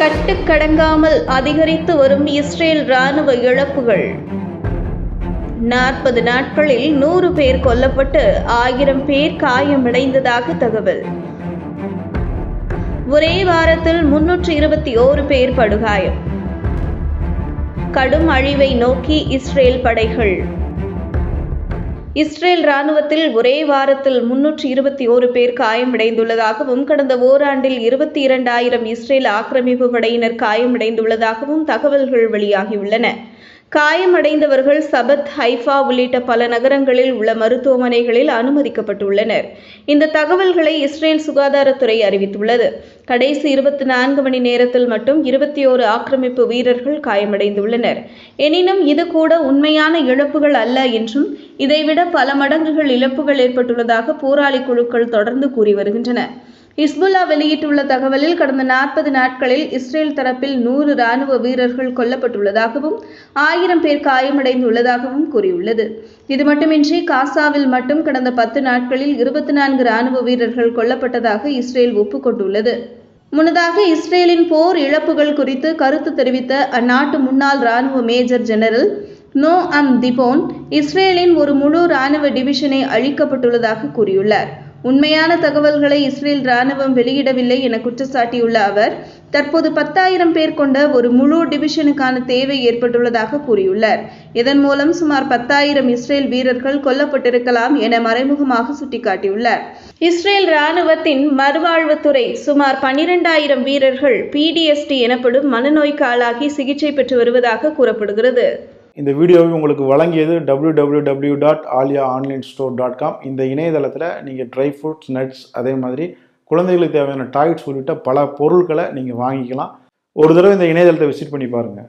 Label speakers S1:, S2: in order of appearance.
S1: கட்டுக்கடங்காமல் அதிகரித்து வரும் இஸ்ரேல் ராணுவ இழப்புகள். 40 நாட்களில் 100 பேர் கொல்லப்பட்டு 1000 பேர் காயமடைந்ததாக தகவல். ஒரே வாரத்தில் 321 பேர் படுகாயம். கடும் அழிவை நோக்கி இஸ்ரேல் படைகள். இஸ்ரேல் ராணுவத்தில் ஒரே வாரத்தில் 321 பேர் காயமடைந்துள்ளதாகவும் கடந்த ஓராண்டில் 22,000 இஸ்ரேல் ஆக்கிரமிப்பு படையினர் காயமடைந்துள்ளதாகவும் தகவல்கள் வெளியாகியுள்ளன. காயமடைந்தவர்கள் சபத், ஹைஃபா உள்ளிட்ட பல நகரங்களில் உள்ள மருத்துவமனைகளில் அனுமதிக்கப்பட்டுள்ளனர். இந்த தகவல்களை இஸ்ரேல் சுகாதாரத்துறை அறிவித்துள்ளது. கடைசி 24 மணி நேரத்தில் மட்டும் 21 ஆக்கிரமிப்பு வீரர்கள் காயமடைந்துள்ளனர். எனினும் இது கூட உண்மையான இழப்புகள் அல்ல என்றும் இதைவிட பல மடங்குகள் இழப்புகள் ஏற்பட்டுள்ளதாக போராளி குழுக்கள் தொடர்ந்து கூறி வருகின்றன. ஹிஸ்புல்லா வெளியிட்டுள்ள தகவலில் கடந்த 40 நாட்களில் இஸ்ரேல் தரப்பில் 100 ராணுவ வீரர்கள் கொல்லப்பட்டுள்ளதாகவும் 1000 பேர் காயமடைந்துள்ளதாகவும் கூறியுள்ளது. இது மட்டுமின்றி காசாவில் மட்டும் கடந்த 10 நாட்களில் 24 ராணுவ வீரர்கள் கொல்லப்பட்டதாக இஸ்ரேல் ஒப்புக்கொண்டுள்ளது. முன்னதாக இஸ்ரேலின் போர் இழப்புகள் குறித்து கருத்து தெரிவித்த அந்நாட்டு முன்னாள் ராணுவ மேஜர் ஜெனரல் நோஅம் திபோன் இஸ்ரேலின் ஒரு முழு ராணுவ டிவிஷனை அழிக்கப்பட்டுள்ளதாக கூறியுள்ளார். உண்மையான தகவல்களை இஸ்ரேல் ராணுவம் வெளியிடவில்லை என குற்றச்சாட்டியுள்ள அவர் தற்போது 10,000 பேர் கொண்ட ஒரு முழு டிவிஷனுக்கான தேவை ஏற்பட்டுள்ளதாக கூறியுள்ளார். இதன் மூலம் சுமார் 10,000 இஸ்ரேல் வீரர்கள் கொல்லப்பட்டிருக்கலாம் என மறைமுகமாக சுட்டிக்காட்டியுள்ளார். இஸ்ரேல் ராணுவத்தின் மறுவாழ்வுத்துறை சுமார் 12,000 வீரர்கள் PTSD எனப்படும் மனநோய்க்கு ஆளாகி சிகிச்சை பெற்று வருவதாக கூறப்படுகிறது.
S2: இந்த வீடியோவை உங்களுக்கு வழங்கியது www.aliaonlinestore.com. இந்த இணையதளத்தில் நீங்கள் ட்ரை ஃப்ரூட்ஸ், நட்ஸ், அதே மாதிரி குழந்தைகளுக்கு தேவையான டாய்ஸ் உள்ளிட்ட பல பொருட்களை நீங்கள் வாங்கிக்கலாம். ஒரு தடவை இந்த இணையதளத்தை விசிட் பண்ணி பாருங்கள்.